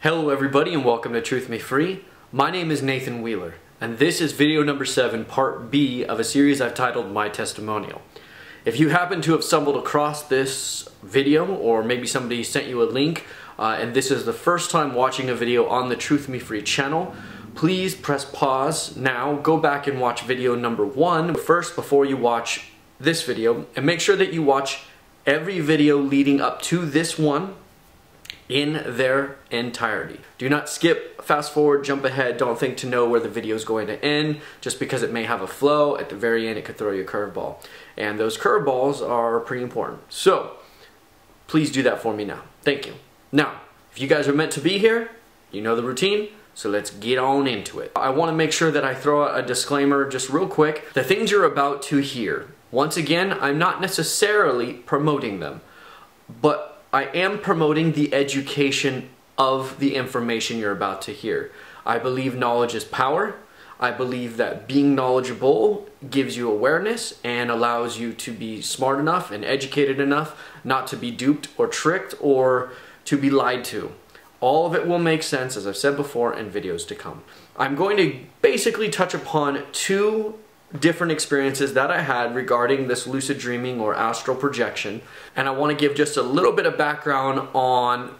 Hello everybody and welcome to Truth Me Free. My name is Nathan Wheeler and this is video number 7, part B of a series I've titled My Testimonial. If you happen to have stumbled across this video or maybe somebody sent you a link and this is the first time watching a video on the Truth Me Free channel, please press pause now, go back and watch video number 1 first before you watch this video, and make sure that you watch every video leading up to this one in their entirety. Do not skip, fast forward, jump ahead. Don't think to know where the video is going to end just because it may have a flow. At the very end it could throw you a curveball, and those curveballs are pretty important. So please do that for me now. Thank you. Now, if you guys are meant to be here, you know the routine, so let's get on into it. I want to make sure that I throw out a disclaimer just real quick. The things you're about to hear, once again, I'm not necessarily promoting them, but I am promoting the education of the information you're about to hear. I believe knowledge is power. I believe that being knowledgeable gives you awareness and allows you to be smart enough and educated enough not to be duped or tricked or to be lied to. All of it will make sense, as I've said before, in videos to come. I'm going to basically touch upon 2 different experiences that I had regarding this lucid dreaming or astral projection, and I want to give just a little bit of background on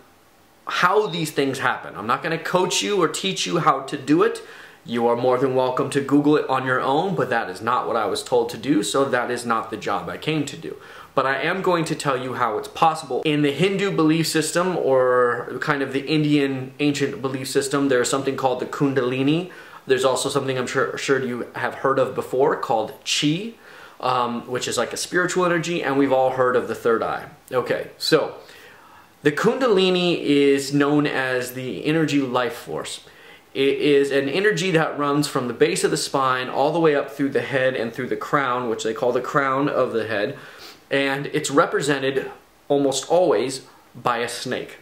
how these things happen. I'm not going to coach you or teach you how to do it. You are more than welcome to Google it on your own, but that is not what I was told to do, so that is not the job I came to do. But I am going to tell you how it's possible. In the Hindu belief system, or kind of the Indian ancient belief system, there's something called the Kundalini. There's also something I'm sure you have heard of before called Chi, which is like a spiritual energy, and we've all heard of the third eye. Okay, so the Kundalini is known as the energy life force. It is an energy that runs from the base of the spine all the way up through the head and through the crown, which they call the crown of the head, and it's represented almost always by a snake.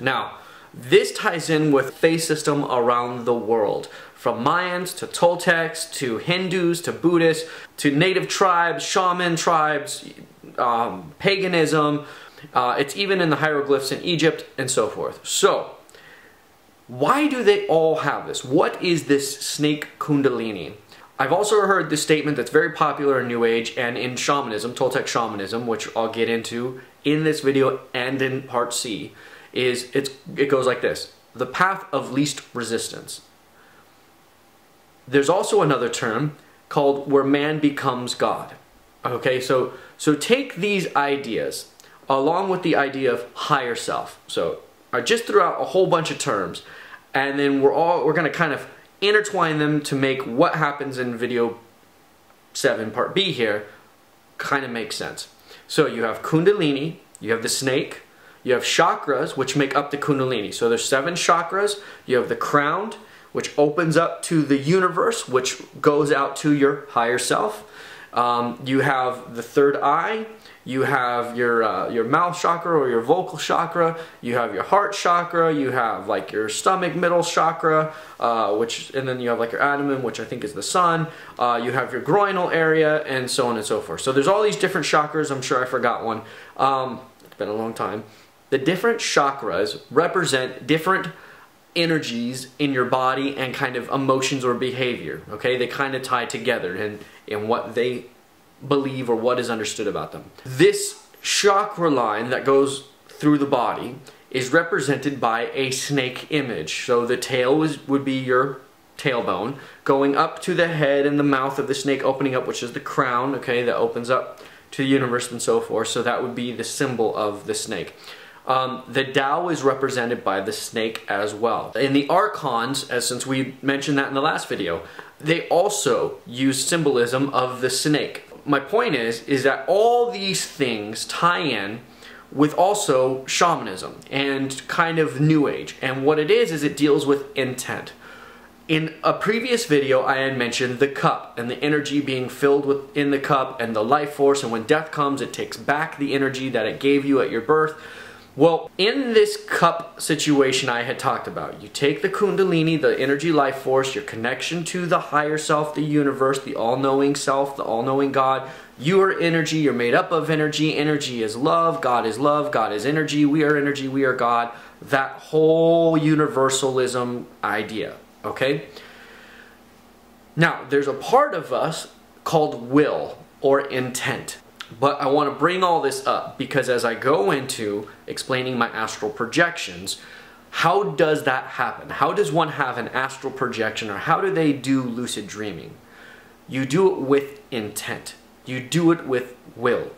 Now, this ties in with faith system around the world, from Mayans to Toltecs to Hindus to Buddhists to native tribes, shaman tribes, paganism. It's even in the hieroglyphs in Egypt and so forth. So, why do they all have this? What is this snake Kundalini? I've also heard this statement that's very popular in New Age and in shamanism, Toltec shamanism, which I'll get into in this video and in part C. It goes like this: the path of least resistance. There's also another term called where man becomes God. Okay, so take these ideas along with the idea of higher self. So I just threw out a whole bunch of terms, and then we're going to kind of intertwine them to make what happens in video 7 part B here kind of make sense. So you have Kundalini, you have the snake, you have chakras, which make up the Kundalini. So there's 7 chakras. You have the crown, which opens up to the universe, which goes out to your higher self. You have the third eye. You have your mouth chakra or your vocal chakra. You have your heart chakra. You have like your stomach middle chakra, and then you have like your abdomen, which I think is the sun. You have your groinal area, and so on and so forth. So there's all these different chakras. I'm sure I forgot one. It's been a long time. The different chakras represent different energies in your body and kind of emotions or behavior. Okay, they kind of tie together in what they believe or what is understood about them. This chakra line that goes through the body is represented by a snake image. So the tail would be your tailbone, going up to the head and the mouth of the snake opening up, which is the crown, okay, that opens up to the universe and so forth. So that would be the symbol of the snake. The Tao is represented by the snake as well. In the Archons, since we mentioned that in the last video, they also use symbolism of the snake. My point is that all these things tie in with also shamanism and kind of New Age. And what it is it deals with intent. In a previous video, I had mentioned the cup and the energy being filled within the cup and the life force, and when death comes, it takes back the energy that it gave you at your birth. Well, in this cup situation I had talked about, you take the Kundalini, the energy life force, your connection to the higher self, the universe, the all-knowing self, the all-knowing God. You are energy, you're made up of energy. Energy is love, God is energy, we are God. that whole universalism idea, okay? Now, there's a part of us called will or intent. But I want to bring all this up because as I go into explaining my astral projections, how does that happen? How does one have an astral projection, or how do they do lucid dreaming? You do it with intent. You do it with will.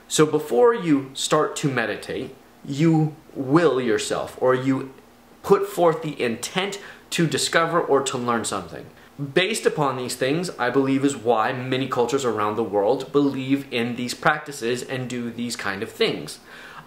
So before you start to meditate, you will yourself, or you put forth the intent to discover or to learn something. Based upon these things, I believe is why many cultures around the world believe in these practices and do these kind of things.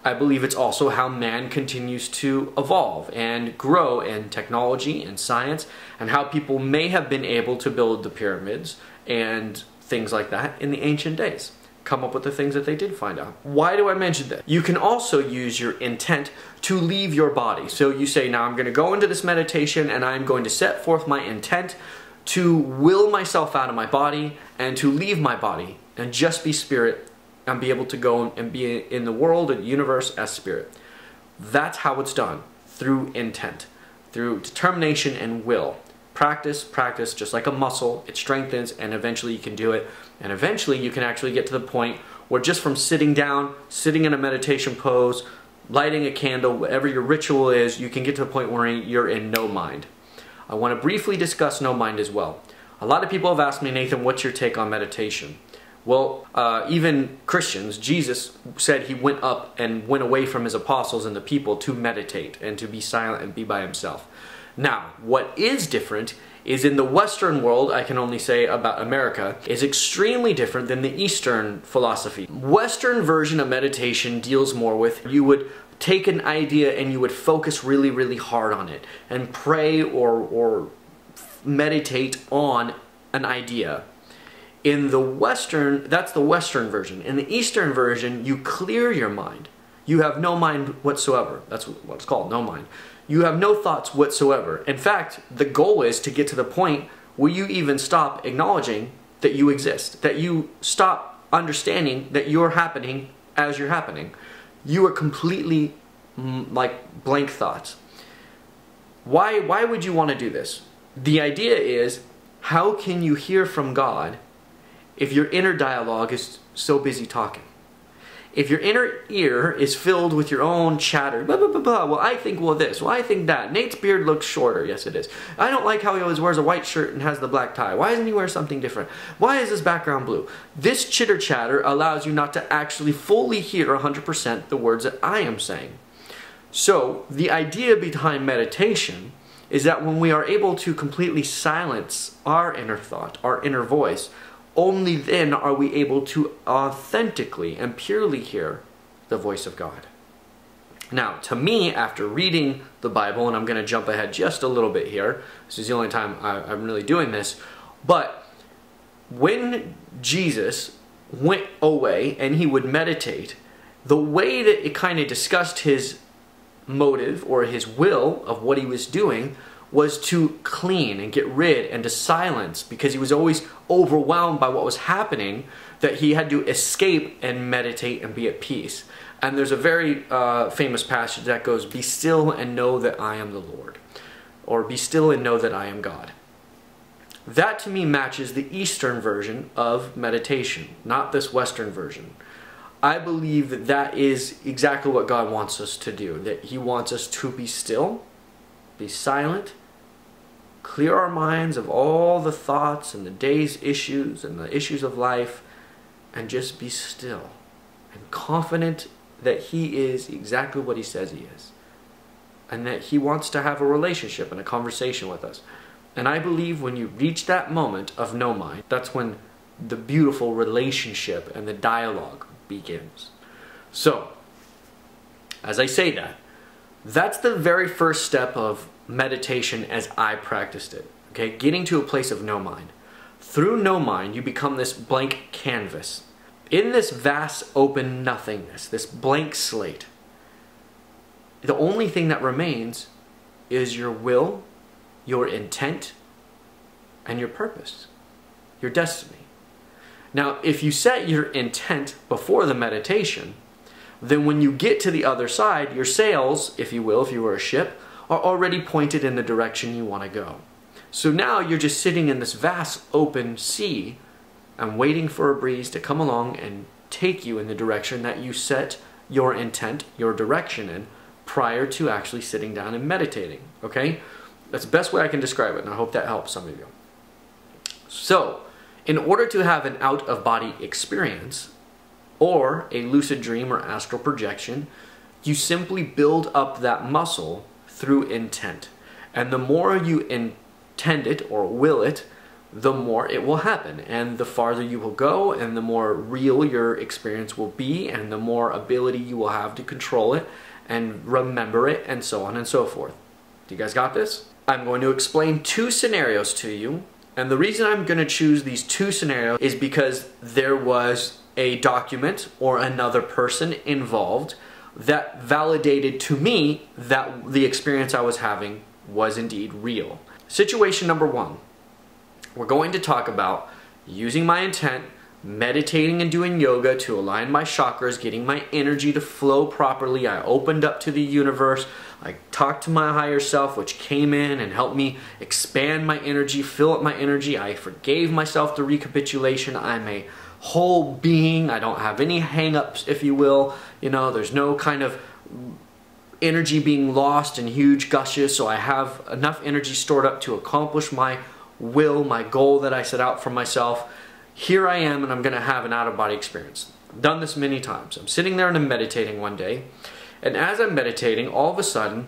I believe it's also how man continues to evolve and grow in technology and science, and how people may have been able to build the pyramids and things like that in the ancient days. Come up with the things that they did find out. Why do I mention that? You can also use your intent to leave your body. So you say, now I'm going to go into this meditation and I'm going to set forth my intent to will myself out of my body and to leave my body and just be spirit and be able to go and be in the world and universe as spirit. That's how it's done, through intent, through determination and will. Practice, practice, just like a muscle, it strengthens, and eventually you can do it. And eventually you can actually get to the point where just from sitting down, sitting in a meditation pose, lighting a candle, whatever your ritual is, you can get to the point where you're in no mind. I want to briefly discuss no mind as well. A lot of people have asked me, Nathan, what's your take on meditation? Well, even Christians, Jesus said he went up and went away from his apostles and the people to meditate and to be silent and be by himself. Now, what is different is in the Western world, I can only say about America, is extremely different than the Eastern philosophy. Western version of meditation deals more with, you would take an idea and you would focus really, really hard on it and pray or meditate on an idea. In the Western, that's the Western version. In the Eastern version, you clear your mind. You have no mind whatsoever. That's what it's called, no mind. You have no thoughts whatsoever. In fact, the goal is to get to the point where you even stop acknowledging that you exist, that you stop understanding that you're happening as you're happening. You are completely like blank thoughts. Why would you want to do this? The idea is, how can you hear from God if your inner dialogue is so busy talking? If your inner ear is filled with your own chatter, blah, blah, blah, blah. Well, I think, well, this. Well, I think that. Nate's beard looks shorter. Yes, it is. I don't like how he always wears a white shirt and has the black tie. Why doesn't he wear something different? Why is his background blue? This chitter chatter allows you not to actually fully hear 100% the words that I am saying. So, the idea behind meditation is that when we are able to completely silence our inner thought, our inner voice, only then are we able to authentically and purely hear the voice of God. Now, to me, after reading the Bible, and I'm going to jump ahead just a little bit here, this is the only time I'm really doing this, but when Jesus went away and he would meditate, the way that it kind of discussed his motive or his will of what he was doing was to clean and get rid and to silence, because he was always overwhelmed by what was happening, that he had to escape and meditate and be at peace. And there's a very famous passage that goes, "Be still and know that I am the Lord," or "Be still and know that I am God." That to me matches the Eastern version of meditation, not this Western version. I believe that that is exactly what God wants us to do, that he wants us to be still, be silent, clear our minds of all the thoughts and the day's issues and the issues of life, and just be still and confident that he is exactly what he says he is, and that he wants to have a relationship and a conversation with us. And I believe when you reach that moment of no mind, that's when the beautiful relationship and the dialogue begins. So, as I say that, that's the very first step of meditation as I practiced it. Okay, getting to a place of no mind. Through no mind, you become this blank canvas. In this vast open nothingness, this blank slate, the only thing that remains is your will, your intent, and your purpose, your destiny. Now, if you set your intent before the meditation, then when you get to the other side, your sails, if you will, if you were a ship, are already pointed in the direction you want to go. So now you're just sitting in this vast open sea and waiting for a breeze to come along and take you in the direction that you set your intent, your direction in, prior to actually sitting down and meditating, okay? That's the best way I can describe it, and I hope that helps some of you. So, in order to have an out-of-body experience, or a lucid dream or astral projection, you simply build up that muscle through intent. And the more you intend it or will it, the more it will happen. And the farther you will go, and the more real your experience will be, and the more ability you will have to control it and remember it, and so on and so forth. You guys got this? I'm going to explain 2 scenarios to you. And the reason I'm going to choose these 2 scenarios is because there was a document or another person involved that validated to me that the experience I was having was indeed real. Situation number 1. We're going to talk about using my intent, meditating and doing yoga to align my chakras, getting my energy to flow properly. I opened up to the universe. I talked to my higher self, which came in and helped me expand my energy, fill up my energy. I forgave myself the recapitulation. I'm a whole being. I don't have any hang-ups, if you will. You know, there's no kind of energy being lost in huge gushes, so I have enough energy stored up to accomplish my will, my goal that I set out for myself. Here I am, and I'm going to have an out-of-body experience. I've done this many times. I'm sitting there and I'm meditating one day, and as I'm meditating, all of a sudden,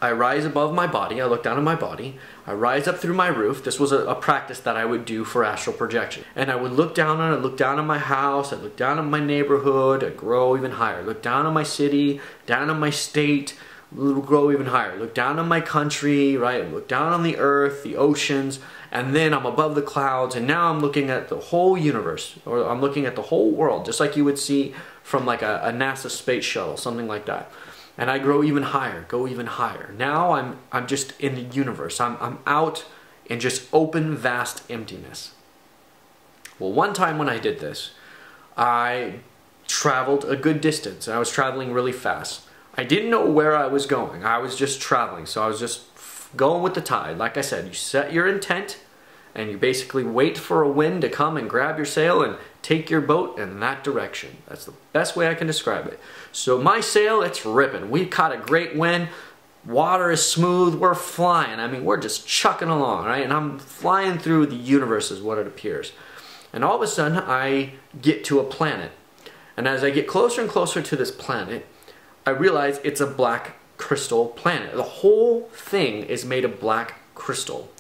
I rise above my body. I look down at my body. I rise up through my roof. This was a practice that I would do for astral projection. And I would look down on it, look down on my house, I look down on my neighborhood, I'd grow even higher. Look down on my city, down on my state, grow even higher. Look down on my country, right? Look down on the earth, the oceans, and then I'm above the clouds, and now I'm looking at the whole universe, or I'm looking at the whole world, just like you would see from like a NASA space shuttle, something like that. And I grow even higher, go even higher. Now I'm just in the universe. I'm out in just open, vast emptiness. Well, one time when I did this, I traveled a good distance, and I was traveling really fast. I didn't know where I was going. I was just traveling, so I was just going with the tide. Like I said, you set your intent, and you basically wait for a wind to come and grab your sail and take your boat in that direction. That's the best way I can describe it. So my sail, it's ripping. We caught a great wind. Water is smooth. We're flying. I mean, we're just chucking along, right? And I'm flying through the universe is what it appears. And all of a sudden, I get to a planet. And as I get closer and closer to this planet, I realize it's a black crystal planet. The whole thing is made of black crystal.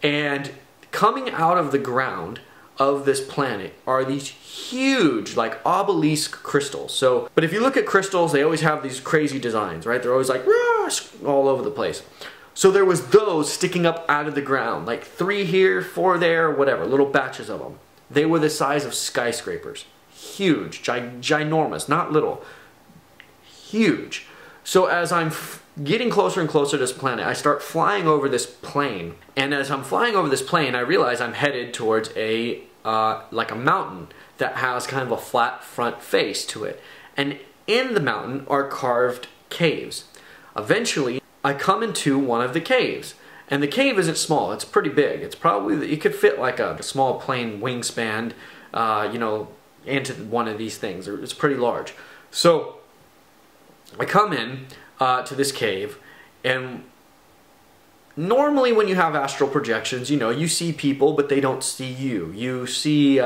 And coming out of the ground of this planet are these huge, like obelisk crystals. So, but if you look at crystals, they always have these crazy designs, right? They're always like all over the place. So there was those sticking up out of the ground, like 3 here, 4 there, whatever, little batches of them. They were the size of skyscrapers. Huge, ginormous, not little. Huge. So as I'm getting closer and closer to this planet, I start flying over this plane. And as I'm flying over this plane, I realize I'm headed towards a like a mountain that has kind of a flat front face to it. And in the mountain are carved caves. Eventually, I come into one of the caves. And the cave isn't small, it's pretty big. It's probably, it could fit like a small plane wingspan, you know, into one of these things. It's pretty large. So I come in to this cave, and normally when you have astral projections, you know, you see people, but they don't see you. You see,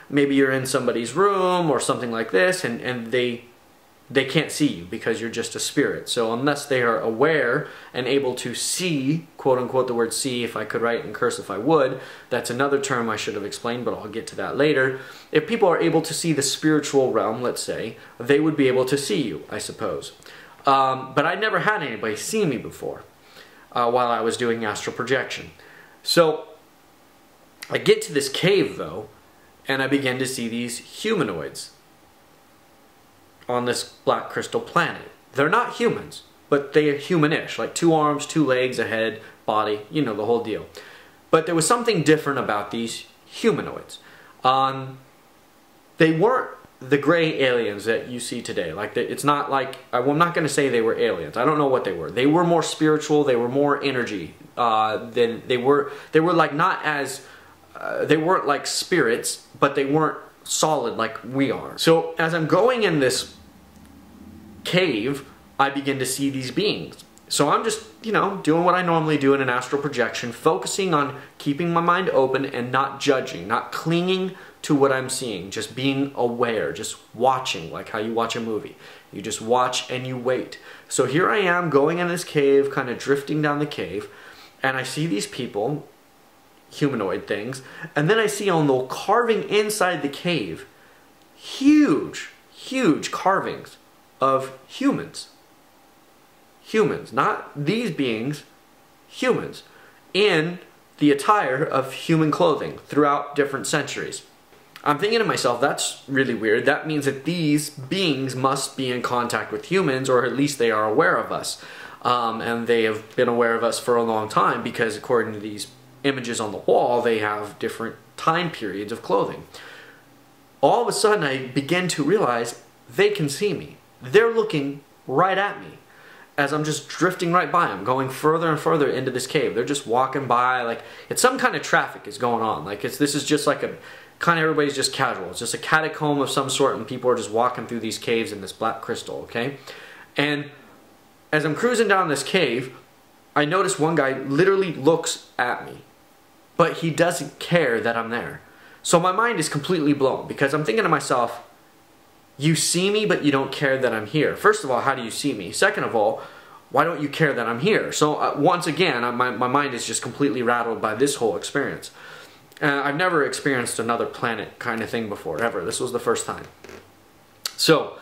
maybe you're in somebody's room or something like this, and they can't see you because you're just a spirit. So unless they are aware and able to see, quote unquote, the word see, if I could write in cursive I would, that's another term I should have explained, but I'll get to that later. If people are able to see the spiritual realm, let's say, they would be able to see you, I suppose. But I never had anybody see me before while I was doing astral projection. So I get to this cave though, and I begin to see these humanoids on this black crystal planet. They're not humans, but they are humanish, like 2 arms, 2 legs, a head, body, you know, the whole deal. But there was something different about these humanoids. They weren't the gray aliens that you see today. Like, it's not like, I'm not going to say they were aliens. I don't know what they were. They were more spiritual. They were more energy than they were like not as, they weren't like spirits, but they weren't solid like we are. So as I'm going in this cave, I begin to see these beings. So I'm just, you know, doing what I normally do in an astral projection, focusing on keeping my mind open and not judging, not clinging to what I'm seeing, just being aware, just watching, like how you watch a movie. You just watch and you wait. So here I am going in this cave, kind of drifting down the cave, and I see these people, humanoid things, and then I see on the carving inside the cave, huge, huge carvings of humans. Humans, not these beings, humans, in the attire of human clothing throughout different centuries. I'm thinking to myself, that's really weird. That means that these beings must be in contact with humans, or at least they are aware of us. And they have been aware of us for a long time, because according to these images on the wall, they have different time periods of clothing. All of a sudden, I begin to realize they can see me. They're looking right at me as I'm just drifting right by them, going further and further into this cave. They're just walking by, like it's some kind of traffic is going on. Like this is just like a kind of, everybody's just casual. It's just a catacomb of some sort, and people are just walking through these caves in this black crystal, okay? And as I'm cruising down this cave, I notice one guy literally looks at me, but he doesn't care that I'm there. So my mind is completely blown, because I'm thinking to myself, you see me, but you don't care that I'm here. First of all, how do you see me? Second of all, why don't you care that I'm here? So once again, my mind is just completely rattled by this whole experience. I've never experienced another planet kind of thing before, ever. This was the first time. So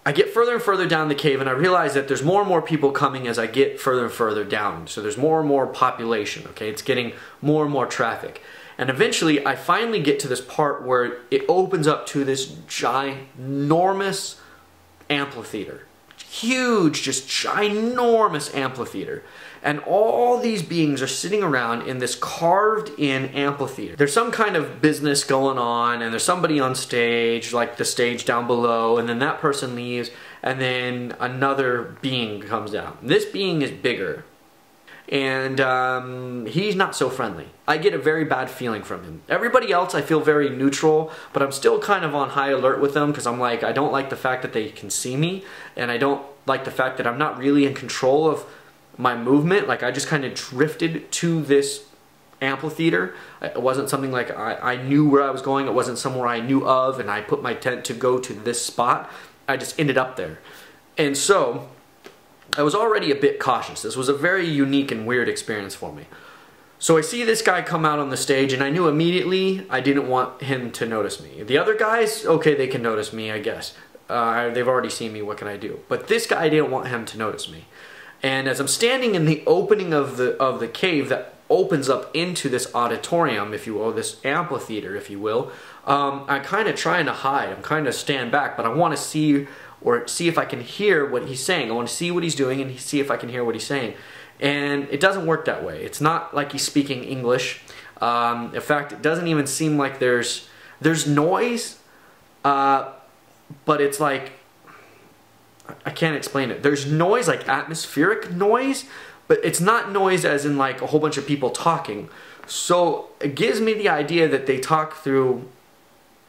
I get further and further down the cave, and I realize that there's more and more people coming as I get further and further down. So there's more and more population, okay? It's getting more and more traffic. And eventually, I finally get to this part where it opens up to this ginormous amphitheater. Huge, just ginormous amphitheater. And all these beings are sitting around in this carved-in amphitheater. There's some kind of business going on, and there's somebody on stage, like the stage down below, and then that person leaves, and then another being comes down. This being is bigger, and he's not so friendly. I get a very bad feeling from him. Everybody else I feel very neutral, but I'm still kind of on high alert with them, because I'm like, I don't like the fact that they can see me, and I don't like the fact that I'm not really in control of my movement. Like I just kind of drifted to this amphitheater. It wasn't something like I knew where I was going. It wasn't somewhere I knew of, and I put my tent to go to this spot. I just ended up there. And so I was already a bit cautious. This was a very unique and weird experience for me. So I see this guy come out on the stage, and I knew immediately I didn't want him to notice me. The other guys, okay, they can notice me, I guess. They've already seen me, what can I do? But this guy, I didn't want him to notice me. And as I'm standing in the opening of the cave that opens up into this auditorium, if you will, this amphitheater, if you will, I'm kind of trying to hide. I'm kind of stand back, but I want to see if I can hear what he's saying. I want to see what he's doing and see if I can hear what he's saying. And it doesn't work that way. It's not like he's speaking English. In fact, it doesn't even seem like there's noise, but it's like, I can't explain it. There's noise, like atmospheric noise, but it's not noise as in like a whole bunch of people talking. So it gives me the idea that they talk through,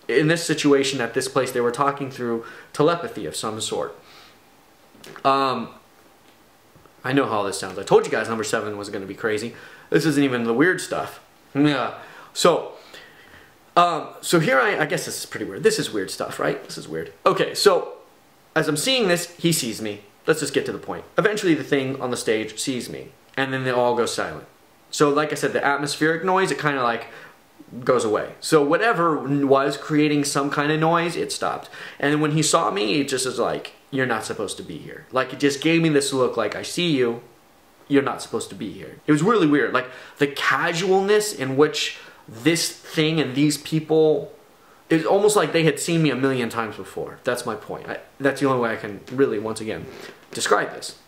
in this situation at this place, they were talking through telepathy of some sort. I know how this sounds. I told you guys number 7 was going to be crazy. This isn't even the weird stuff. Yeah. So here I guess this is pretty weird. This is weird stuff, right? This is weird. Okay, so as I'm seeing this, he sees me. Let's just get to the point. Eventually the thing on the stage sees me, and then they all go silent. So like I said, the atmospheric noise, it kind of like goes away. So whatever was creating some kind of noise, it stopped. And when he saw me, it just was like, you're not supposed to be here. Like it just gave me this look like, I see you, you're not supposed to be here. It was really weird. Like the casualness in which this thing and these people, it's almost like they had seen me a million times before. That's my point. That's the only way I can really, once again, describe this.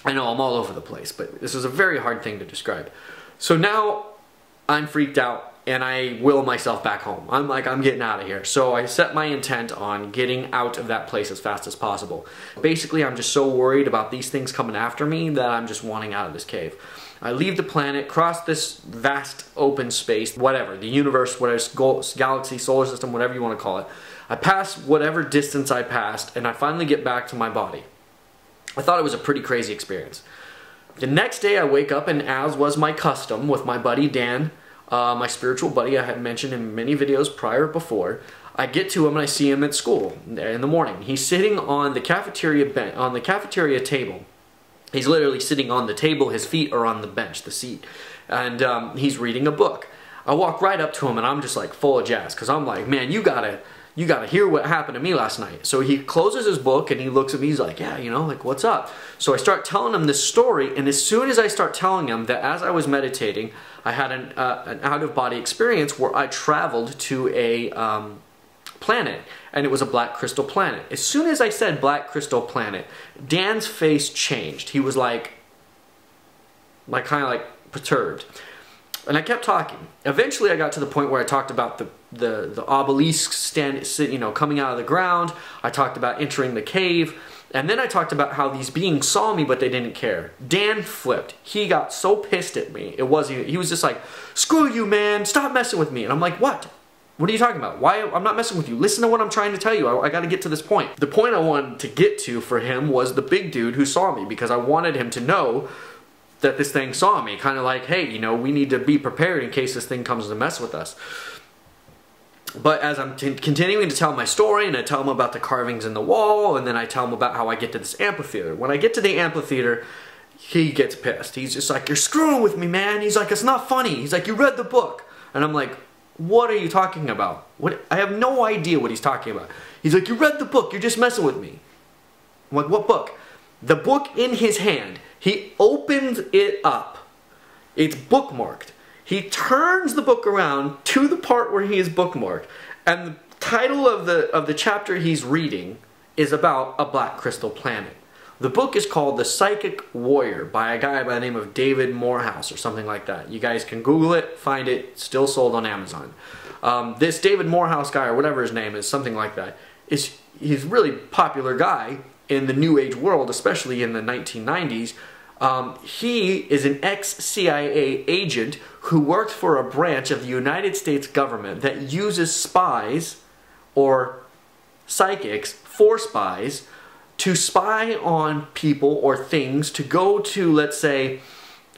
I know I'm all over the place, but this is a very hard thing to describe. So now I'm freaked out. and I will myself back home. I'm like, I'm getting out of here. So I set my intent on getting out of that place as fast as possible. Basically, I'm just so worried about these things coming after me that I'm just wanting out of this cave. I leave the planet, cross this vast open space, whatever, the universe, whatever, galaxy, solar system, whatever you want to call it. I pass whatever distance I passed, and I finally get back to my body. I thought it was a pretty crazy experience. The next day I wake up, and as was my custom with my buddy Dan, my spiritual buddy I had mentioned in many videos before, I get to him and I see him at school in the morning. He's sitting on the cafeteria table. He's literally sitting on the table, his feet are on the bench, the seat, and he's reading a book. I walk right up to him and I'm just like full of jazz, because I'm like, man, you gotta hear what happened to me last night. So he closes his book and he looks at me, he's like, yeah, you know, like, what's up? So I start telling him this story, and as soon as I start telling him that as I was meditating, I had an out-of-body experience where I traveled to a planet, and it was a black crystal planet. As soon as I said black crystal planet, Dan's face changed. He was like kind of like perturbed. And I kept talking. Eventually I got to the point where I talked about the obelisk coming out of the ground. I talked about entering the cave. And then I talked about how these beings saw me, but they didn't care. Dan flipped. He got so pissed at me. He was just like, screw you, man. Stop messing with me. And I'm like, what? What are you talking about? Why? I'm not messing with you. Listen to what I'm trying to tell you. I got to get to this point. The point I wanted to get to for him was the big dude who saw me, because I wanted him to know that this thing saw me. Kind of like, hey, you know, we need to be prepared in case this thing comes to mess with us. But as I'm continuing to tell my story, and I tell him about the carvings in the wall, and then I tell him about how I get to this amphitheater. When I get to the amphitheater, he gets pissed. He's just like, you're screwing with me, man. He's like, it's not funny. He's like, you read the book. And I'm like, what are you talking about? I have no idea what he's talking about. He's like, you read the book. You're just messing with me. I'm like, what book? The book in his hand. He opens it up. It's bookmarked. He turns the book around to the part where he is bookmarked, and the title of the chapter he's reading is about a black crystal planet. The book is called The Psychic Warrior by a guy by the name of David Morehouse or something like that. You guys can Google it, find it, still sold on Amazon. This David Morehouse guy, or whatever his name is, something like that, he's a really popular guy in the New Age world, especially in the 1990s. He is an ex-CIA agent who worked for a branch of the United States government that uses spies or psychics for spies to spy on people or things, to go to, let's say,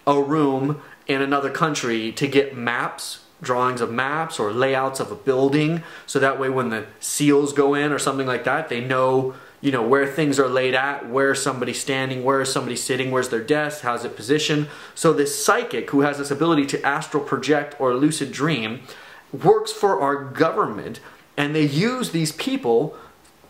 a room in another country to get maps, drawings of maps or layouts of a building, so that way when the SEALs go in or something like that, they know, you know, where things are laid at, where somebody's standing, where is somebody sitting, where's their desk, how's it positioned. So this psychic who has this ability to astral project or lucid dream works for our government, and they use these people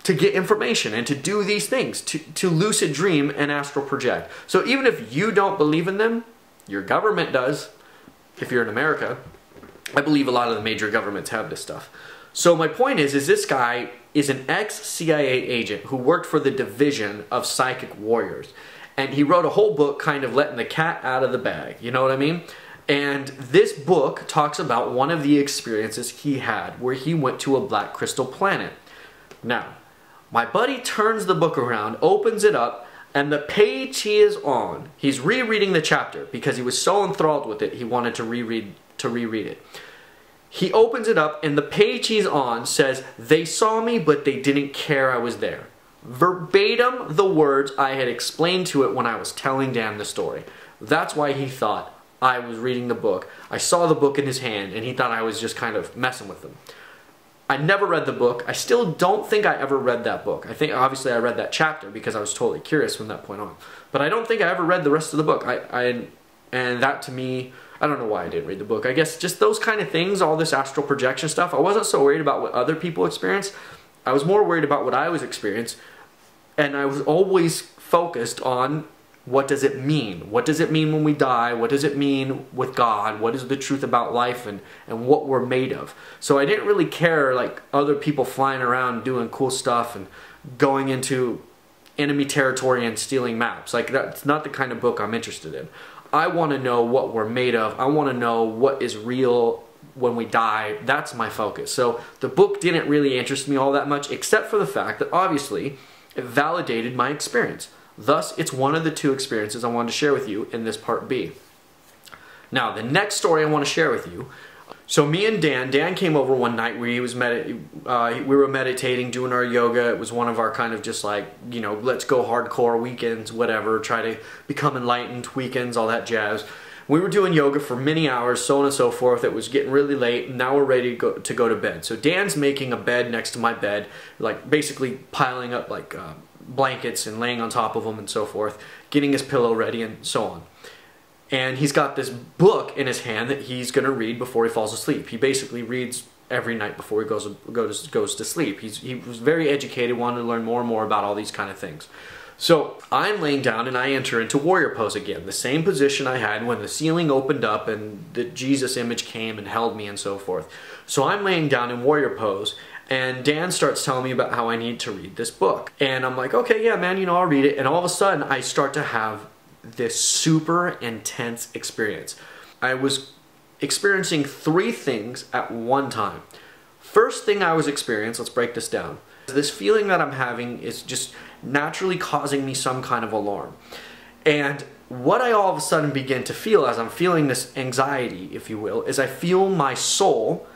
to get information and to do these things, to lucid dream and astral project. So even if you don't believe in them, your government does. If you're in America, I believe a lot of the major governments have this stuff. So my point is this guy is an ex-CIA agent who worked for the division of psychic warriors. And he wrote a whole book kind of letting the cat out of the bag, you know what I mean? And this book talks about one of the experiences he had where he went to a black crystal planet. Now, my buddy turns the book around, opens it up, and the page he is on, he's rereading the chapter because he was so enthralled with it, he wanted to reread it. He opens it up, and the page he's on says, "They saw me, but they didn't care I was there." Verbatim the words I had explained to it when I was telling Dan the story. That's why he thought I was reading the book. I saw the book in his hand, and he thought I was just kind of messing with him. I never read the book. I still don't think I ever read that book. I think obviously I read that chapter because I was totally curious from that point on. But I don't think I ever read the rest of the book. And that to me, I don't know why I didn't read the book. I guess just those kind of things, all this astral projection stuff, I wasn't so worried about what other people experienced. I was more worried about what I was experiencing. And I was always focused on, what does it mean? What does it mean when we die? What does it mean with God? What is the truth about life and what we're made of? So I didn't really care like other people flying around doing cool stuff and going into enemy territory and stealing maps. Like, that's not the kind of book I'm interested in. I want to know what we're made of. I want to know what is real, when we die, that's my focus. So the book didn't really interest me all that much, except for the fact that obviously it validated my experience. Thus, it's one of the two experiences I wanted to share with you in this part B. Now, the next story I want to share with you. So me and Dan came over one night where he was we were meditating, doing our yoga. It was one of our kind of just like, you know, let's go hardcore weekends, whatever, try to become enlightened weekends, all that jazz. We were doing yoga for many hours, so on and so forth. It was getting really late, and now we're ready to go to bed. So Dan's making a bed next to my bed, like basically piling up like blankets and laying on top of them and so forth, getting his pillow ready and so on. And he's got this book in his hand that he's going to read before he falls asleep. He basically reads every night before he goes to sleep. He was very educated, wanted to learn more and more about all these kind of things. So I'm laying down and I enter into warrior pose again, the same position I had when the ceiling opened up and the Jesus image came and held me and so forth. So I'm laying down in warrior pose, and Dan starts telling me about how I need to read this book. And I'm like, okay, yeah, man, you know, I'll read it. And all of a sudden I start to have this super intense experience. I was experiencing 3 things at one time. First thing I was experiencing, let's break this down. This feeling that I'm having is just naturally causing me some kind of alarm. And what I all of a sudden begin to feel as I'm feeling this anxiety, if you will, is I feel my soul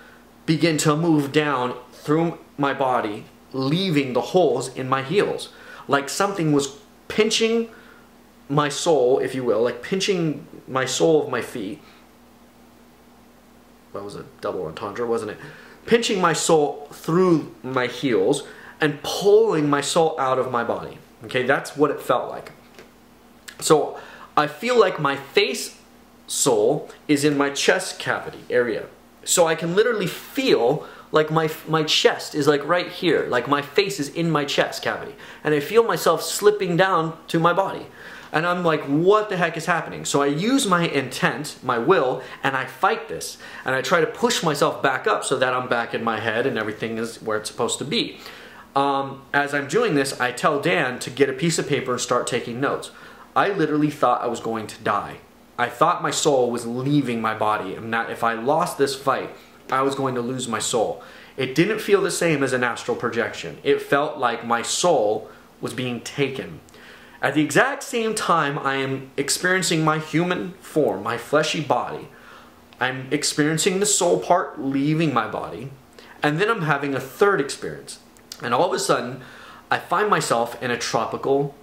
begin to move down through my body, leaving the holes in my heels. Like something was pinching my soul, if you will, like pinching my sole of my feet. That was a double entendre, wasn't it? Pinching my soul through my heels and pulling my soul out of my body. Okay, that's what it felt like. So I feel like my face soul is in my chest cavity area. So I can literally feel like my chest is like right here, like my face is in my chest cavity. And I feel myself slipping down to my body. And I'm like, what the heck is happening? So I use my intent, my will, and I fight this. And I try to push myself back up so that I'm back in my head and everything is where it's supposed to be. As I'm doing this, I tell Dan to get a piece of paper and start taking notes. I literally thought I was going to die. I thought my soul was leaving my body, and that if I lost this fight, I was going to lose my soul. It didn't feel the same as an astral projection. It felt like my soul was being taken. At the exact same time I am experiencing my human form, my fleshy body, I'm experiencing the soul part leaving my body, and then I'm having a third experience. And all of a sudden, I find myself in a tropical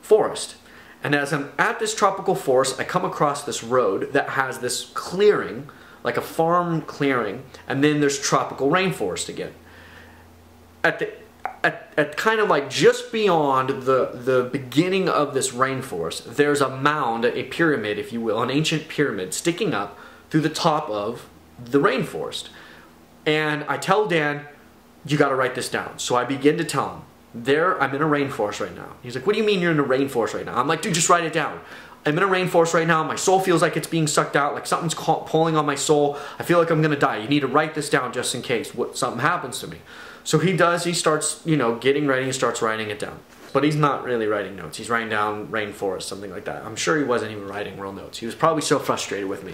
forest. And as I'm at this tropical forest, I come across this road that has this clearing, like a farm clearing, and then there's tropical rainforest again. At kind of like just beyond the beginning of this rainforest, there's a mound, a pyramid, if you will, an ancient pyramid sticking up through the top of the rainforest. And I tell Dan, you got to write this down. So I begin to tell him, I'm in a rainforest right now. He's like, what do you mean you're in a rainforest right now? I'm like, dude, just write it down. I'm in a rainforest right now. My soul feels like it's being sucked out, like something's pulling on my soul. I feel like I'm going to die. You need to write this down just in case something happens to me. So he does. He starts, you know, getting ready and starts writing it down. But he's not really writing notes. He's writing down rainforest, something like that. I'm sure he wasn't even writing real notes. He was probably so frustrated with me.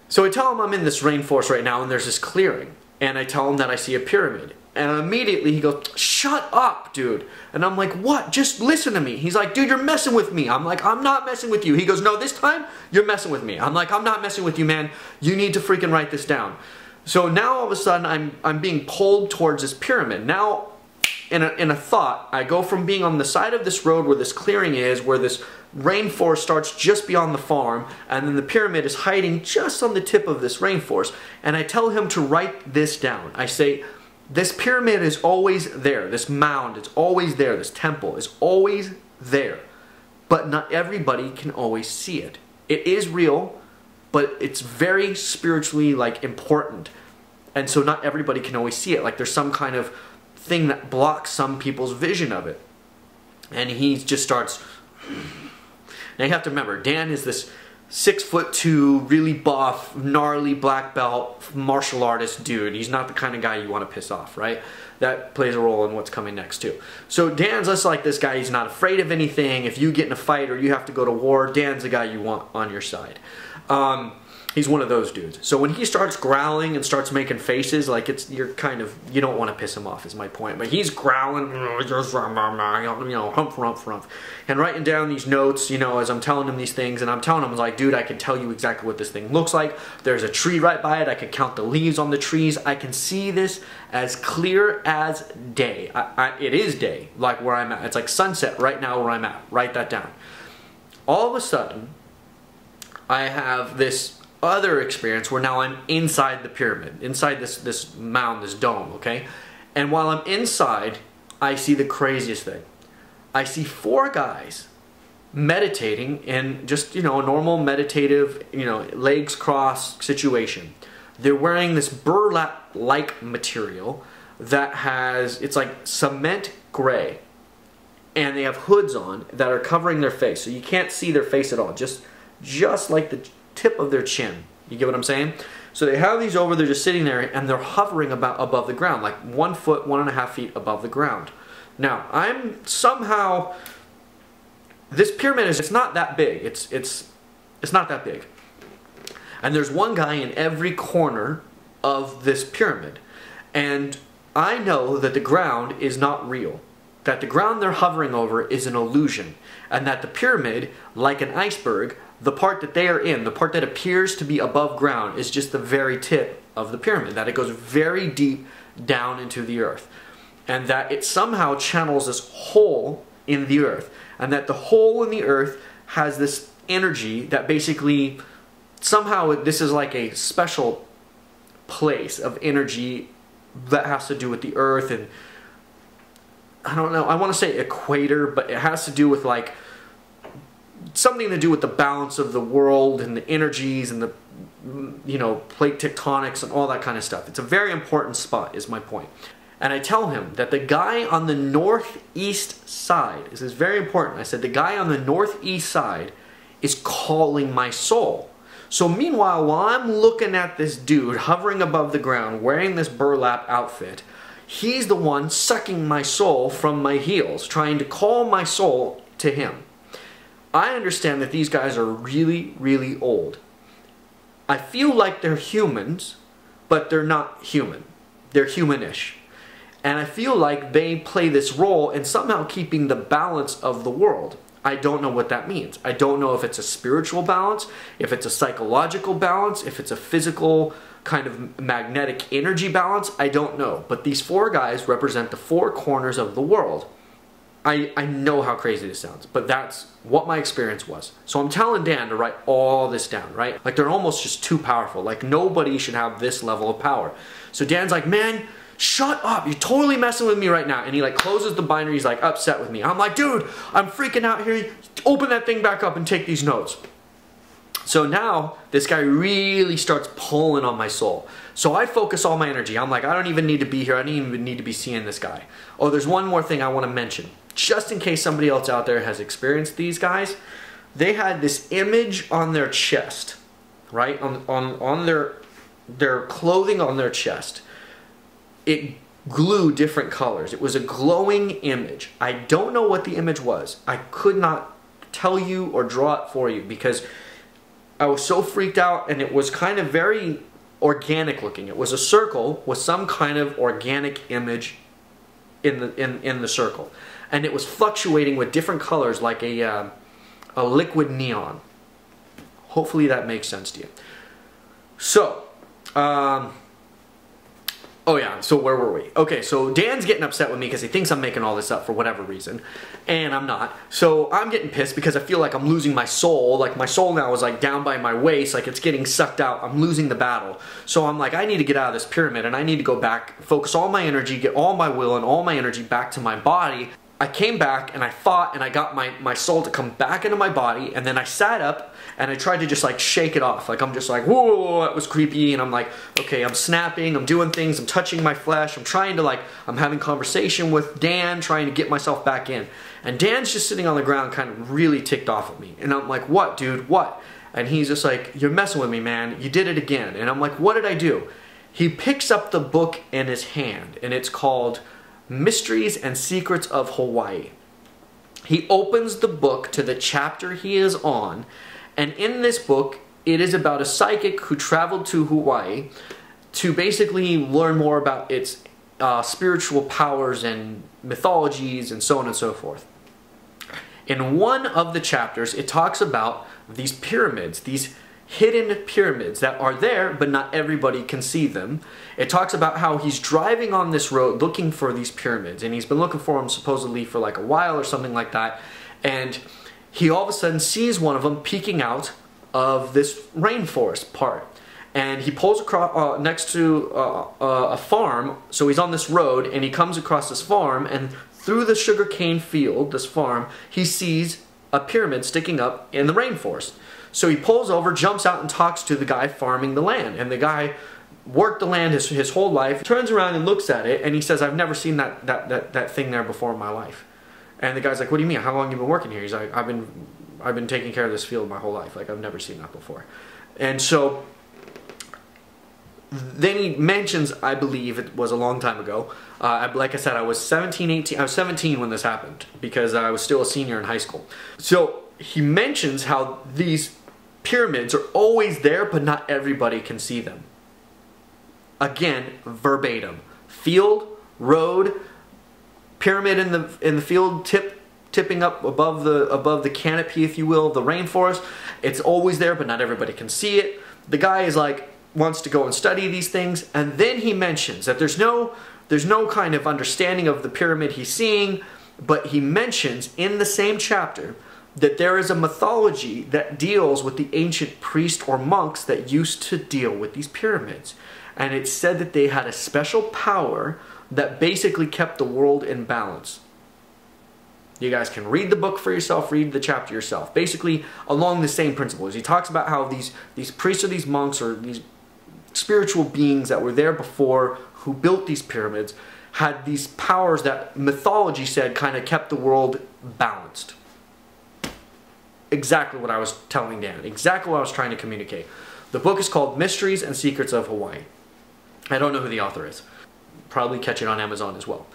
So I tell him I'm in this rainforest right now and there's this clearing. And I tell him that I see a pyramid. And immediately he goes, shut up, dude. And I'm like, what? Just listen to me. He's like, dude, you're messing with me. I'm like, I'm not messing with you. He goes, no, this time you're messing with me. I'm like, I'm not messing with you, man. You need to freaking write this down. So now all of a sudden I'm being pulled towards this pyramid. Now in a thought, I go from being on the side of this road where this clearing is, where this rainforest starts just beyond the farm, and then the pyramid is hiding just on the tip of this rainforest. And I tell him to write this down. I say, this pyramid is always there. This mound is always there. This temple is always there. But not everybody can always see it. It is real, but it's very spiritually important. And so not everybody can always see it. Like there's some kind of thing that blocks some people's vision of it. And he just starts. Now you have to remember, Dan is this 6'2", really buff, gnarly black belt martial artist dude. He's not the kind of guy you want to piss off, right? That plays a role in what's coming next too. So Dan's just like this guy. He's not afraid of anything. If you get in a fight or you have to go to war, Dan's the guy you want on your side. He's one of those dudes. So when he starts growling and starts making faces, like you don't want to piss him off is my point. But he's growling, humph, humph, humph, and writing down these notes, as I'm telling him these things, and I'm telling him, like, dude, I can tell you exactly what this thing looks like. There's a tree right by it. I can count the leaves on the trees. I can see this as clear as day. It is day, like where I'm at. It's like sunset right now where I'm at. Write that down. All of a sudden, I have this other experience where now I'm inside the pyramid, inside this mound, this dome, okay? And while I'm inside, I see the craziest thing. I see 4 guys meditating in just, a normal meditative, legs crossed situation. They're wearing this burlap-like material that it's like cement gray. And they have hoods on that are covering their face. So you can't see their face at all, just like the tip of their chin. You get what I'm saying? So they have these over, they're just sitting there, and they're hovering about above the ground, like 1 foot, 1.5 feet above the ground. Now, this pyramid it's not that big. It's not that big. And there's one guy in every corner of this pyramid. And I know that the ground is not real. That the ground they're hovering over is an illusion. And that the pyramid, like an iceberg, the part that they are in, the part that appears to be above ground, is just the very tip of the pyramid. That it goes very deep down into the earth. And that it somehow channels this hole in the earth. And that the hole in the earth has this energy that basically, somehow this is like a special place of energy that has to do with the earth. And I don't know, I want to say equator, but it has to do with like something to do with the balance of the world and the energies and the plate tectonics and all that kind of stuff. It's a very important spot is my point. And I tell him that the guy on the northeast side, this is very important, I said the guy on the northeast side is calling my soul. So meanwhile, while I'm looking at this dude hovering above the ground wearing this burlap outfit, he's the one sucking my soul from my heels, trying to call my soul to him. I understand that these guys are really, really old. I feel like they're humans, but they're not human. They're humanish. And I feel like they play this role in somehow keeping the balance of the world. I don't know what that means. I don't know if it's a spiritual balance, if it's a psychological balance, if it's a physical kind of magnetic energy balance. I don't know. But these 4 guys represent the 4 corners of the world. I know how crazy this sounds, but that's what my experience was. So I'm telling Dan to write all this down, right? Like they're almost just too powerful. Like nobody should have this level of power. So Dan's like, man, shut up. You're totally messing with me right now. And he like closes the binder. He's like upset with me. I'm like, dude, I'm freaking out here. Open that thing back up and take these notes. So now this guy really starts pulling on my soul. So I focus all my energy. I'm like, I don't even need to be here. I don't even need to be seeing this guy. Oh, there's one more thing I want to mention. Just in case somebody else out there has experienced these guys, they had this image on their chest, right? On their clothing on their chest. It glued different colors. It was a glowing image. I don't know what the image was. I could not tell you or draw it for you because I was so freaked out, and it was kind of very organic looking. It was a circle with some kind of organic image in the circle. And it was fluctuating with different colors like a liquid neon. Hopefully that makes sense to you. So, oh yeah, so where were we? Okay, so Dan's getting upset with me because he thinks I'm making all this up for whatever reason, and I'm not. So I'm getting pissed because I feel like I'm losing my soul. Like my soul now is like down by my waist, like it's getting sucked out. I'm losing the battle. So I'm like, I need to get out of this pyramid and I need to go back, focus all my energy, get all my will and all my energy back to my body. I came back and I fought and I got my soul to come back into my body, and then I sat up and I tried to just like shake it off. Like I'm just like, whoa, it was creepy, and I'm like, okay, I'm snapping, I'm doing things, I'm touching my flesh, I'm trying to like, I'm having conversation with Dan, trying to get myself back in. And Dan's just sitting on the ground kind of really ticked off at me. And I'm like, what, dude, what? And he's just like, you're messing with me, man, you did it again. And I'm like, what did I do? He picks up the book in his hand, and it's called Mysteries and Secrets of Hawaii. He opens the book to the chapter he is on, and in this book it is about a psychic who traveled to Hawaii to basically learn more about its spiritual powers and mythologies and so on and so forth. In one of the chapters, it talks about these pyramids, these hidden pyramids that are there, but not everybody can see them. It talks about how he's driving on this road looking for these pyramids, and he's been looking for them supposedly for like a while or something like that, and he all of a sudden sees one of them peeking out of this rainforest part. And he pulls across next to a farm, so he's on this road, and he comes across this farm, and through the sugarcane field, this farm, he sees a pyramid sticking up in the rainforest. So he pulls over, jumps out, and talks to the guy farming the land. And the guy worked the land his whole life, turns around and looks at it, and he says, "I've never seen that thing there before in my life." And the guy's like, "What do you mean? How long have you been working here?" He's like, I've been taking care of this field my whole life. Like, I've never seen that before." And so then he mentions, I believe it was a long time ago, like I said, I was 17 when this happened, because I was still a senior in high school. So he mentions how these pyramids are always there, but not everybody can see them. Again, verbatim. Field, road, pyramid in the field, tipping up above the canopy, if you will, of the rainforest. It's always there, but not everybody can see it. The guy is like, wants to go and study these things, and then he mentions that there's no kind of understanding of the pyramid he's seeing, but he mentions in the same chapter that there is a mythology that deals with the ancient priests or monks that used to deal with these pyramids. And it's said that they had a special power that basically kept the world in balance. You guys can read the book for yourself, read the chapter yourself. Basically, along the same principles. He talks about how these priests or these monks or these spiritual beings that were there before, who built these pyramids, had these powers that mythology said kind of kept the world balanced. Exactly what I was telling Dan. Exactly what I was trying to communicate. The book is called Mysteries and Secrets of Hawaii. I don't know who the author is. Probably catch it on Amazon as well.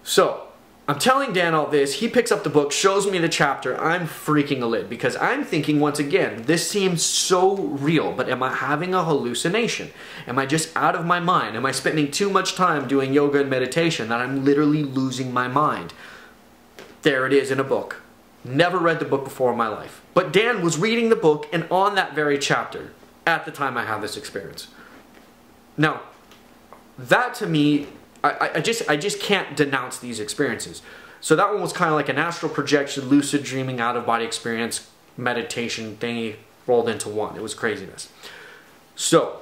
So, I'm telling Dan all this, he picks up the book, shows me the chapter, I'm freaking a lid, because I'm thinking once again, this seems so real, but am I having a hallucination? Am I just out of my mind? Am I spending too much time doing yoga and meditation that I'm literally losing my mind? There it is in a book. Never read the book before in my life. But Dan was reading the book and on that very chapter at the time I had this experience. Now, that to me, I just can't denounce these experiences. So that one was kind of like an astral projection, lucid dreaming, out-of-body experience, meditation thingy rolled into one. It was craziness. So,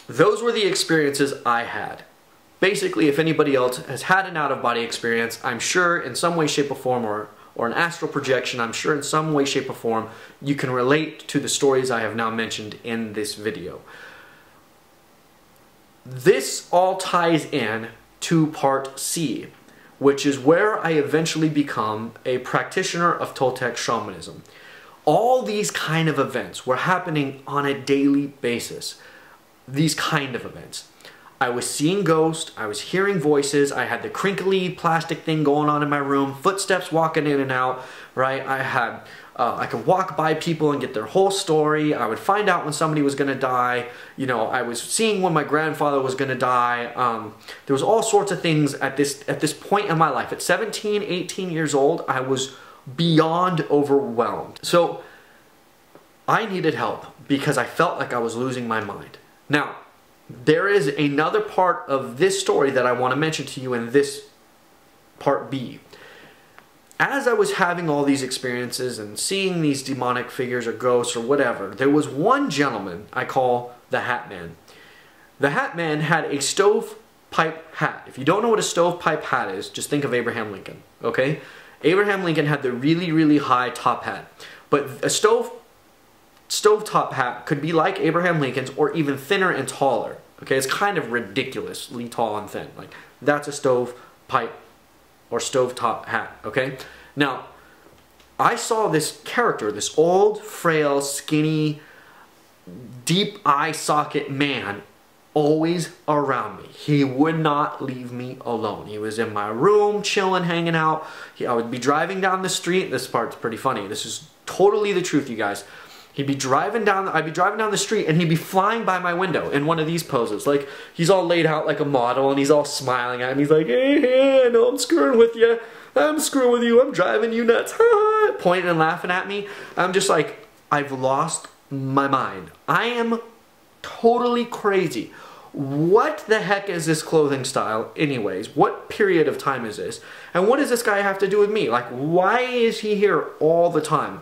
those were the experiences I had. Basically, if anybody else has had an out-of-body experience, I'm sure in some way, shape, or form, or an astral projection, I'm sure in some way, shape, or form, you can relate to the stories I have now mentioned in this video. This all ties in to part C, which is where I eventually become a practitioner of Toltec shamanism. All these kind of events were happening on a daily basis. These kind of events. I was seeing ghosts, I was hearing voices, I had the crinkly plastic thing going on in my room, footsteps walking in and out, right? I could walk by people and get their whole story. I would find out when somebody was going to die. You know, I was seeing when my grandfather was going to die. There was all sorts of things at this point in my life. At 17, 18 years old, I was beyond overwhelmed. So I needed help because I felt like I was losing my mind. Now, there is another part of this story that I want to mention to you in this part B. As I was having all these experiences and seeing these demonic figures or ghosts or whatever, there was one gentleman I call the Hat Man. The Hat Man had a stovepipe hat. If you don't know what a stovepipe hat is, just think of Abraham Lincoln, okay? Abraham Lincoln had the really, really high top hat. But a stovepipe stovetop hat could be like Abraham Lincoln's or even thinner and taller. Okay, it's kind of ridiculously tall and thin. Like, that's a stovepipe or stovetop hat, okay? Now, I saw this character, this old, frail, skinny, deep eye socket man always around me. He would not leave me alone. He was in my room, chilling, hanging out. I would be driving down the street. This part's pretty funny. This is totally the truth, you guys. I'd be driving down the street and he'd be flying by my window in one of these poses. Like, he's all laid out like a model and he's all smiling at me. He's like, hey, I know I'm screwing with you. I'm screwing with you. I'm driving you nuts. Pointing and laughing at me. I'm just like, I've lost my mind. I am totally crazy. What the heck is this clothing style anyways? What period of time is this? And what does this guy have to do with me? Like, why is he here all the time?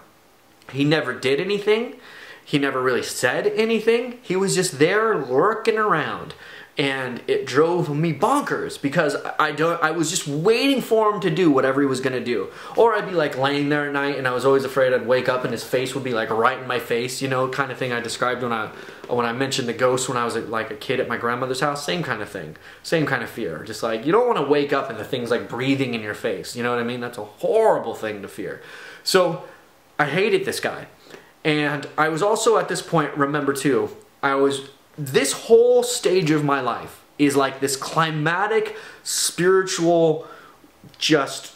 He never did anything. He never really said anything. He was just there lurking around. And it drove me bonkers because I was just waiting for him to do whatever he was going to do. Or I'd be like laying there at night and I was always afraid I'd wake up and his face would be like right in my face, you know, kind of thing I described when I mentioned the ghost when I was like a kid at my grandmother's house. Same kind of thing. Same kind of fear. Just like, you don't want to wake up and the thing's like breathing in your face. You know what I mean? That's a horrible thing to fear. So I hated this guy. And I was also at this point, remember too, this whole stage of my life is like this climatic, spiritual, just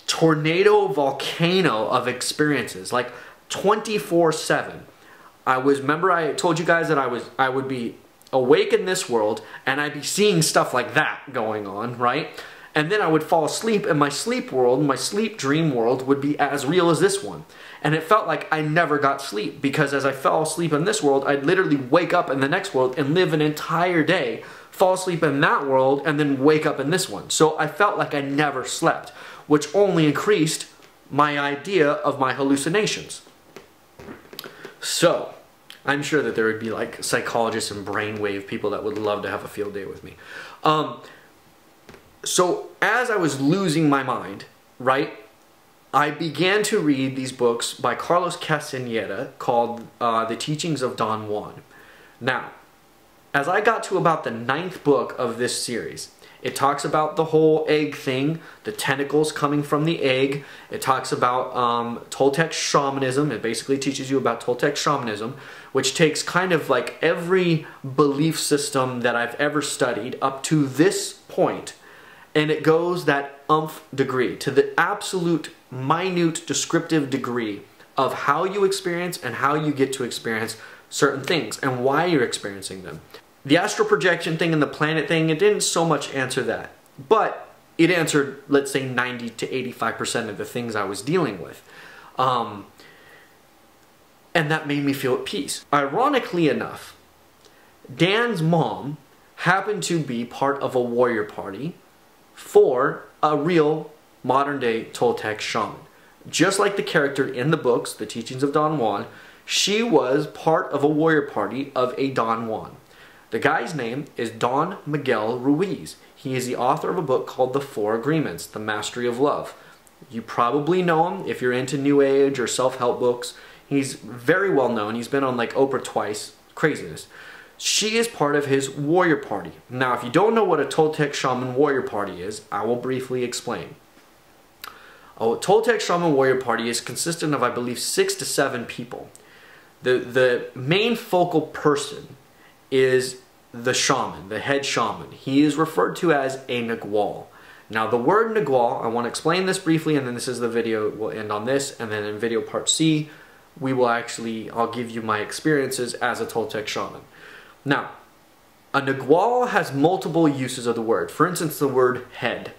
tornado volcano of experiences, like 24/7. Remember I told you guys that I would be awake in this world and I'd be seeing stuff like that going on, right? And then I would fall asleep and my sleep world, my sleep dream world would be as real as this one. And it felt like I never got sleep because as I fell asleep in this world, I'd literally wake up in the next world and live an entire day, fall asleep in that world, and then wake up in this one. So I felt like I never slept, which only increased my idea of my hallucinations. So, I'm sure that there would be like psychologists and brainwave people that would love to have a field day with me. So as I was losing my mind, right, I began to read these books by Carlos Castaneda called The Teachings of Don Juan. Now, as I got to about the 9th book of this series, it talks about the whole egg thing, the tentacles coming from the egg. It talks about Toltec shamanism. It basically teaches you about Toltec shamanism, which takes kind of like every belief system that I've ever studied up to this point, and it goes that degree to the absolute minute descriptive degree of how you experience and how you get to experience certain things and why you're experiencing them. The astral projection thing and the planet thing, it didn't so much answer that, but it answered, let's say, 90 to 85% of the things I was dealing with. And that made me feel at peace. Ironically enough, Dan's mom happened to be part of a warrior party for a real modern-day Toltec shaman. Just like the character in the books, The Teachings of Don Juan, she was part of a warrior party of a Don Juan. The guy's name is Don Miguel Ruiz. He is the author of a book called The Four Agreements, The Mastery of Love. You probably know him if you're into New Age or self-help books. He's very well known. He's been on like Oprah twice. Craziness. She is part of his warrior party. Now, if you don't know what a Toltec shaman warrior party is, I will briefly explain. A Toltec shaman warrior party is consistent of, I believe, 6 to 7 people. The main focal person is the shaman, the head shaman. He is referred to as a Nagual. Now, the word Nagual, I want to explain this briefly, and then this is the video. We'll end on this, and then in video part C, I'll give you my experiences as a Toltec shaman. Now, a Nagual has multiple uses of the word. For instance, the word head.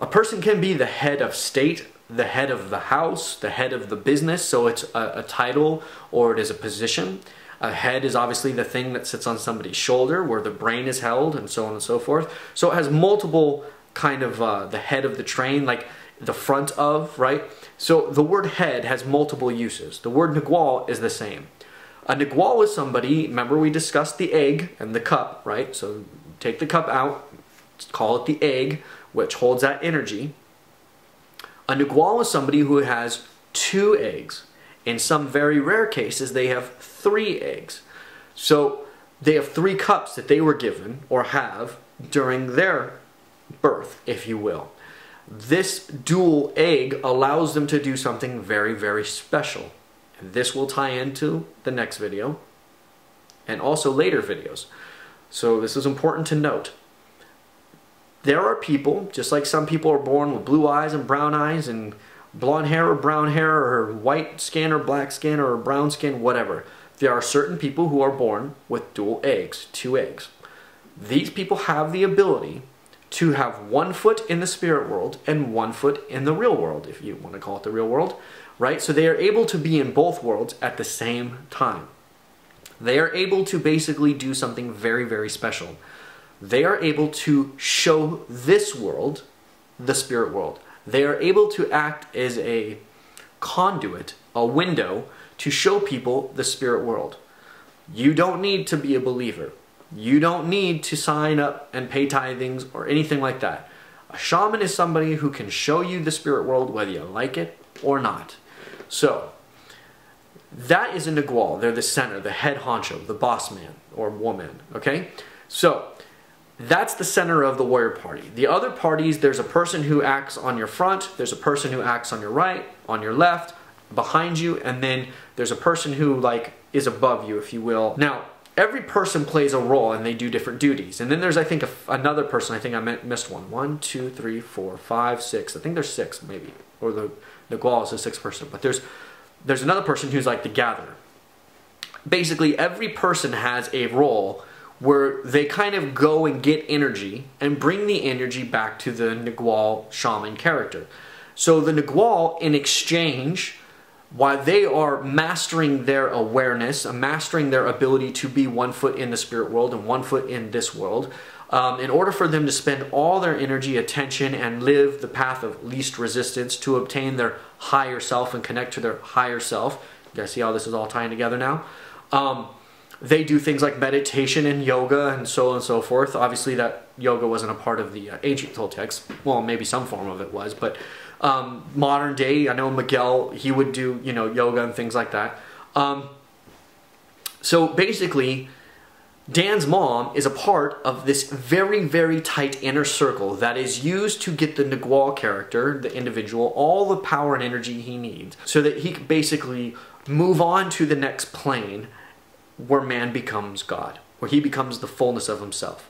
A person can be the head of state, the head of the house, the head of the business, so it's a title or it is a position. A head is obviously the thing that sits on somebody's shoulder where the brain is held and so on and so forth. So it has multiple kind of the head of the train, like the front of, right? So the word head has multiple uses. The word Nagual is the same. A Nagual is somebody, remember we discussed the egg and the cup, right? So take the cup out, call it the egg, which holds that energy. A Nagual is somebody who has 2 eggs, In some very rare cases, they have 3 eggs. So they have 3 cups that they were given or have during their birth, if you will. This dual egg allows them to do something very, very special. And this will tie into the next video and also later videos. So this is important to note. There are people, just like some people are born with blue eyes and brown eyes and blonde hair or brown hair or white skin or black skin or brown skin, whatever. There are certain people who are born with dual eggs, 2 eggs. These people have the ability to have 1 foot in the spirit world and 1 foot in the real world, if you want to call it the real world, right? So they are able to be in both worlds at the same time. They are able to basically do something very, very special. They are able to show this world, the spirit world. They are able to act as a conduit, a window, to show people the spirit world. You don't need to be a believer. You don't need to sign up and pay tithings or anything like that. A shaman is somebody who can show you the spirit world whether you like it or not. So, that is a Nagual. They're the center, the head honcho, the boss man or woman, okay? So, that's the center of the warrior party. The other parties, there's a person who acts on your front, there's a person who acts on your right, on your left, behind you, and then there's a person who like is above you, if you will. Now, every person plays a role and they do different duties. And then there's, I think, another person. I think I missed one. 1, 2, 3, 4, 5, 6. I think there's 6 maybe. Or the Nagual is a 6th person. But there's another person who's like the gatherer. Basically, every person has a role where they kind of go and get energy and bring the energy back to the Nagual shaman character. So the Nagual, in exchange, while they are mastering their awareness, mastering their ability to be 1 foot in the spirit world and 1 foot in this world, in order for them to spend all their energy, attention, and live the path of least resistance to obtain their higher self and connect to their higher self. You guys see how this is all tying together now? They do things like meditation and yoga and so on and so forth. Obviously that yoga wasn't a part of the ancient Toltecs. Well, maybe some form of it was, but modern day, I know Miguel, he would do, you know, yoga and things like that. So basically, Dan's mom is a part of this very, very tight inner circle that is used to get the Nagual character, the individual, all the power and energy he needs so that he can basically move on to the next plane where man becomes God, where he becomes the fullness of himself.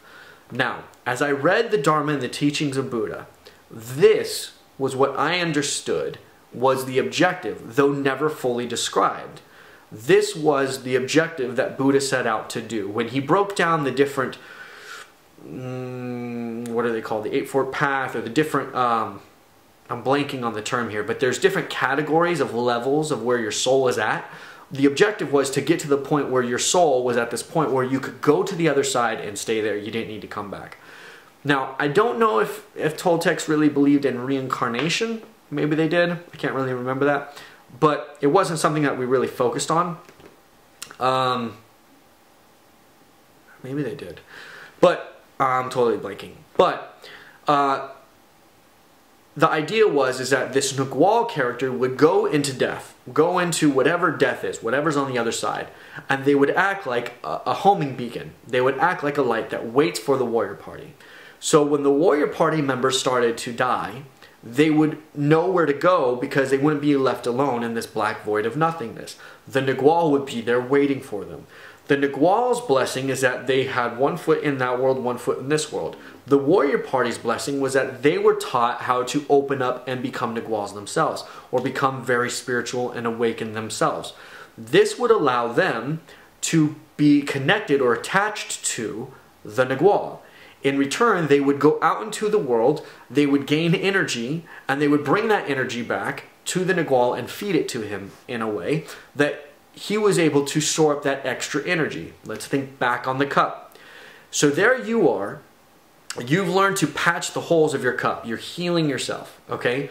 Now, as I read the Dharma and the teachings of Buddha, this was what I understood was the objective, though never fully described. This was the objective that Buddha set out to do. When he broke down the different, what are they called, the Eightfold Path, or the different, I'm blanking on the term here, but there's different categories of levels of where your soul is at. The objective was to get to the point where your soul was at this point where you could go to the other side and stay there. You didn't need to come back. Now, I don't know if Toltecs really believed in reincarnation. Maybe they did. I can't really remember that. But it wasn't something that we really focused on. Maybe they did. But I'm totally blanking. But the idea is that this Nagual character would go into death, go into whatever death is, whatever's on the other side, and they would act like a homing beacon. They would act like a light that waits for the warrior party. So when the warrior party members started to die, they would know where to go because they wouldn't be left alone in this black void of nothingness. The Nagual would be there waiting for them. The Nagual's blessing is that they had 1 foot in that world, 1 foot in this world. The warrior party's blessing was that they were taught how to open up and become Naguals themselves, or become very spiritual and awaken themselves. This would allow them to be connected or attached to the Nagual. In return, they would go out into the world, they would gain energy, and they would bring that energy back to the Nagual and feed it to him in a way that he was able to store up that extra energy. Let's think back on the cup. So there you are. You've learned to patch the holes of your cup. You're healing yourself, okay?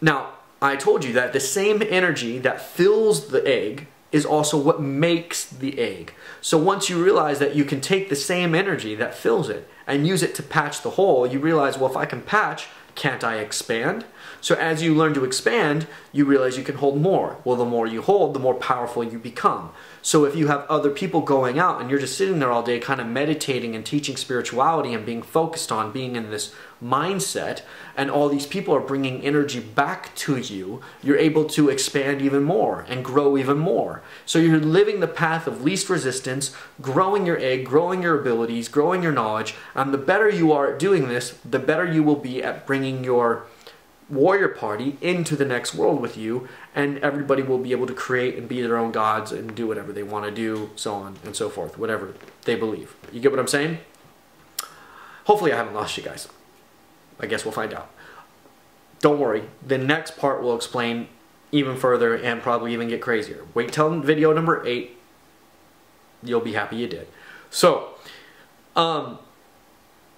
Now, I told you that the same energy that fills the egg is also what makes the egg. So once you realize that you can take the same energy that fills it and use it to patch the hole, you realize, well, if I can patch, can't I expand? So as you learn to expand, you realize you can hold more. Well, the more you hold, the more powerful you become. So if you have other people going out and you're just sitting there all day kind of meditating and teaching spirituality and being focused on being in this mindset, and all these people are bringing energy back to you, you're able to expand even more and grow even more. So you're living the path of least resistance, growing your egg, growing your abilities, growing your knowledge, and the better you are at doing this, the better you will be at bringing your warrior party into the next world with you, and everybody will be able to create and be their own gods and do whatever they want to do, so on and so forth, whatever they believe. You get what I'm saying? Hopefully I haven't lost you guys. I guess we'll find out. Don't worry, the next part will explain even further and probably even get crazier. Wait till video number 8. You'll be happy you did. So,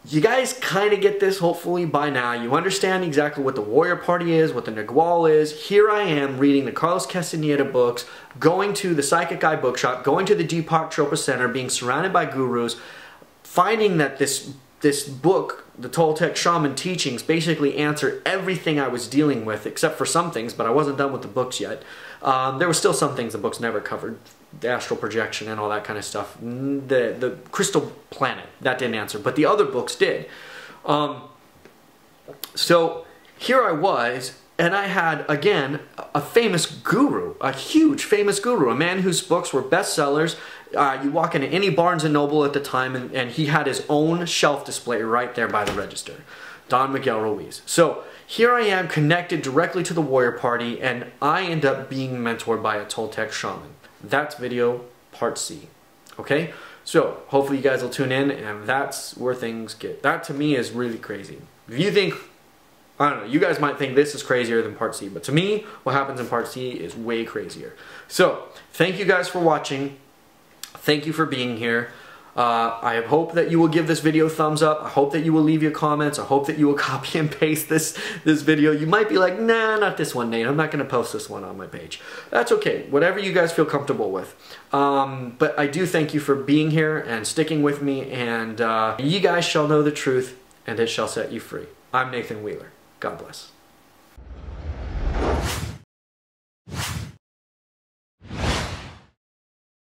you guys kind of get this hopefully by now. You understand exactly what the warrior party is, what the Nagual is. Here I am reading the Carlos Castaneda books, going to the Psychic Guy bookshop, going to the Deepak Chopra Center, being surrounded by gurus, finding that this book, the Toltec Shaman teachings, basically answer everything I was dealing with, except for some things, but I wasn't done with the books yet. There were still some things the books never covered. The astral projection and all that kind of stuff. The crystal planet, that didn't answer, but the other books did. So here I was, and I had, again, a famous guru, a huge famous guru, a man whose books were bestsellers. You walk into any Barnes & Noble at the time, and he had his own shelf display right there by the register. Don Miguel Ruiz. So here I am connected directly to the warrior party, and I end up being mentored by a Toltec shaman. That's video part C. Okay? So hopefully you guys will tune in, and that's where things get. That to me is really crazy. If you think, I don't know, you guys might think this is crazier than part C, but to me, what happens in part C is way crazier. So, thank you guys for watching. Thank you for being here. I hope that you will give this video a thumbs up. I hope that you will leave your comments. I hope that you will copy and paste this video. You might be like, nah, not this one, Nate. I'm not going to post this one on my page. That's okay. Whatever you guys feel comfortable with. But I do thank you for being here and sticking with me. And you guys shall know the truth, and it shall set you free. I'm Nathan Wheeler. God bless.